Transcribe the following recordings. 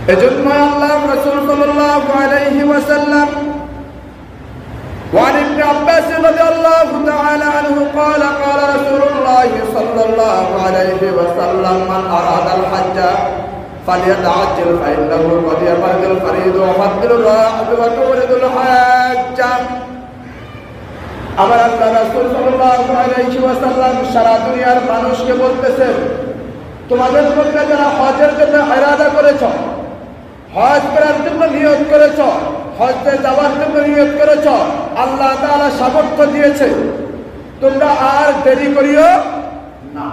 এজন্য আল্লাহ রাসূল সাল্লাল্লাহু আলাইহি ওয়াসাল্লাম وعن ابن عباس رضي الله تعالى عنه قال قال رسول الله صلى الله عليه وسلم من أراد الحج فليتعجل فإنه قد يفرض الفريض ويفضل الراحل وتورد الحاج আমার আল্লাহ রাসূল সাল্লাল্লাহু আলাইহি ওয়াসাল্লাম সারা দুনিয়ার মানুষকে বলতেছেন, তোমাদের মধ্যে যারা হজের জন্য ইরাদা করেছ, হজ করার জন্য নিয়ত করেছ, হজে যাওয়ার জন্য নিয়ত করেছ, আল্লাহ তাআলা সামর্থ্য দিয়েছে, তোমরা আর দেরি করিও না।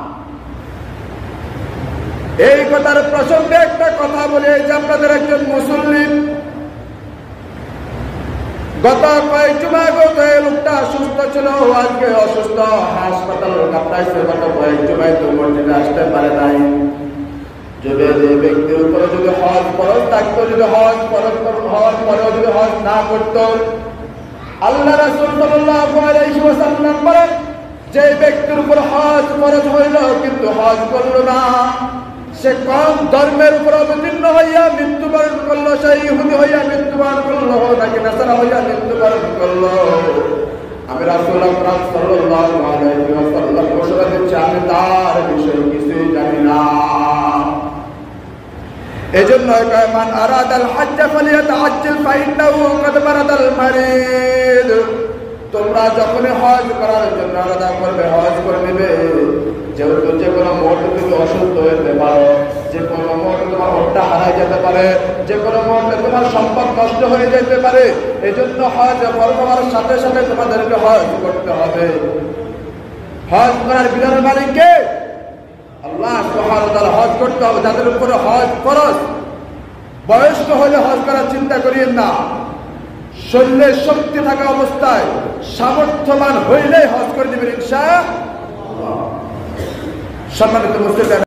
এই কথার প্রসঙ্গে একটা কথা বলে যে আপনাদের একজন মুসল্লিম গত কয়েক জুমা আগে লোকটা সুস্থ ছিল, আজকে অসুস্থ, হাসপাতাল কাটাইছে, গত কয়েক জুমায় তো মসজিদে আসতে পারে নাই। যদি এই ব্যক্তির উপরে যদি হজ ফরজ থাকতো, যদি হজ ফরজ পরেও যদি হজ না করতো, আল্লাহ রাসূল সাল্লাল্লাহু আলাইহি ওয়াসাল্লাম বলেন, যে ব্যক্তির উপর হজ ফরজ হইল কিন্তু হজ করলো না, সে কম ধর্মের উপর অবতীর্ণ হইয়া মৃত্যুবরণ করলো, সে ইহুদি হইয়া মৃত্যুবরণ করলো নাকি নাসারা হইয়া মৃত্যুবরণ করলো, আমি রাসূল আকরাম সাল্লাল্লাহু আলাইহি ওয়াসাল্লাম ঘোষণা দিচ্ছি, আমি তার বিষয়ে কিছুই জানি না। এজন্য মান আরাদাল হজ্জ ফালিয়াতাআজ্জাল ফাইন্নাহু কাদ মারাদাল মারিদ, তোমরা যখনই হজ করার জন্য আলাদা করবে, হজ করে নেবে, যেহেতু যে কোনো মুহূর্তে তুমি অসুস্থ হতে পারো, যে কোনো মুহূর্তে তোমার ওঠটা হারাই যেতে পারে, যে কোনো মুহূর্তে তোমার সম্পদ নষ্ট হয়ে যেতে পারে, এই জন্য হজ ফরজ হওয়ার সাথে সাথে তোমাদেরকে হজ করতে হবে। হজ করার বিধানের মালিক কে? আল্লাহ সুবহানাহু ওয়া তাআলা। হজ করতে হবে যাদের উপরে হজ ফরজ। বয়স্ক হলে হজ করার চিন্তা করিয়েন না, শরীরে শক্তি থাকা অবস্থায় সামর্থ্যবান হইলেই হজ করে দেবেন ইনশাআল্লাহ। সম্মানিত মুসলিম